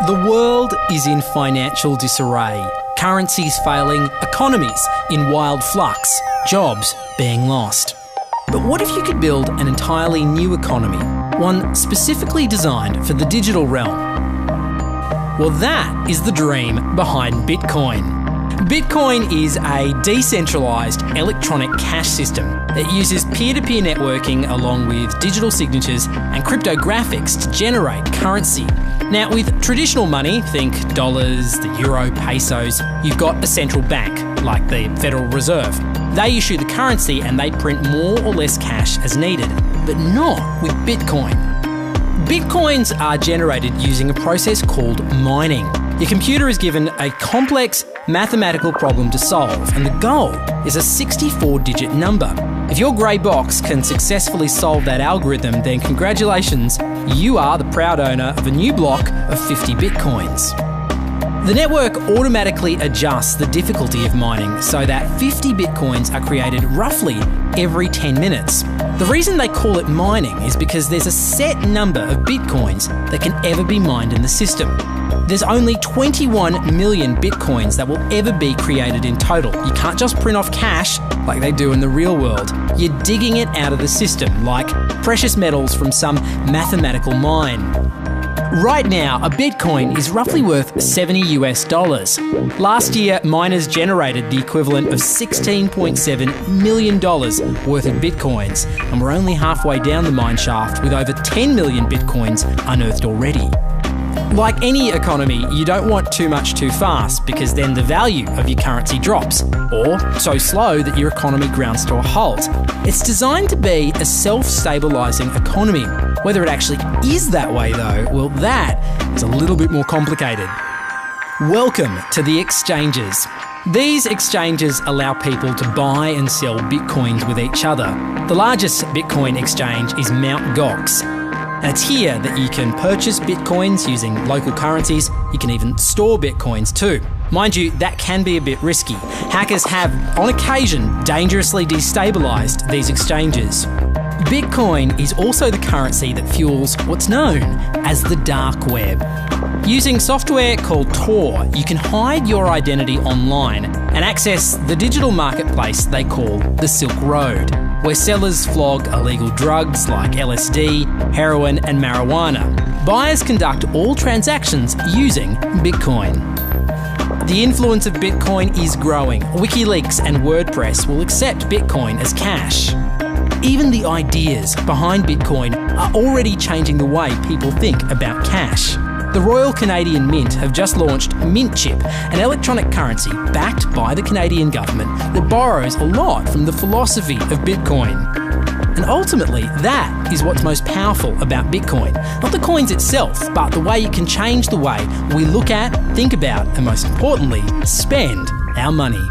The world is in financial disarray. Currencies failing, economies in wild flux, jobs being lost. But what if you could build an entirely new economy, one specifically designed for the digital realm? Well, that is the dream behind Bitcoin. Bitcoin is a decentralised electronic cash system that uses peer-to-peer networking along with digital signatures and cryptographics to generate currency. Now, with traditional money, think dollars, the euro, pesos, you've got a central bank, like the Federal Reserve. They issue the currency and they print more or less cash as needed, but not with Bitcoin. Bitcoins are generated using a process called mining. Your computer is given a complex mathematical problem to solve, and the goal is a 64-digit number. If your grey box can successfully solve that algorithm, then congratulations, you are the proud owner of a new block of 50 Bitcoins. The network automatically adjusts the difficulty of mining so that 50 Bitcoins are created roughly every 10 minutes. The reason they call it mining is because there's a set number of Bitcoins that can ever be mined in the system. There's only 21 million Bitcoins that will ever be created in total. You can't just print off cash like they do in the real world. You're digging it out of the system like precious metals from some mathematical mine. Right now, a Bitcoin is roughly worth $70. Last year, miners generated the equivalent of $16.7 million worth of Bitcoins, and we're only halfway down the mine shaft with over 10 million Bitcoins unearthed already. Like any economy, you don't want too much too fast because then the value of your currency drops, or so slow that your economy grounds to a halt. It's designed to be a self-stabilising economy. Whether it actually is that way though, well, that is a little bit more complicated. Welcome to the exchanges. These exchanges allow people to buy and sell Bitcoins with each other. The largest Bitcoin exchange is Mt. Gox. And it's here that you can purchase Bitcoins using local currencies. You can even store Bitcoins too. Mind you, that can be a bit risky. Hackers have, on occasion, dangerously destabilised these exchanges. Bitcoin is also the currency that fuels what's known as the dark web. Using software called Tor, you can hide your identity online and access the digital marketplace they call the Silk Road, where sellers flog illegal drugs like LSD, heroin and marijuana. Buyers conduct all transactions using Bitcoin. The influence of Bitcoin is growing. WikiLeaks and WordPress will accept Bitcoin as cash. Even the ideas behind Bitcoin are already changing the way people think about cash. The Royal Canadian Mint have just launched MintChip, an electronic currency backed by the Canadian government that borrows a lot from the philosophy of Bitcoin. And ultimately, that is what's most powerful about Bitcoin. Not the coins itself, but the way it can change the way we look at, think about, and most importantly, spend our money.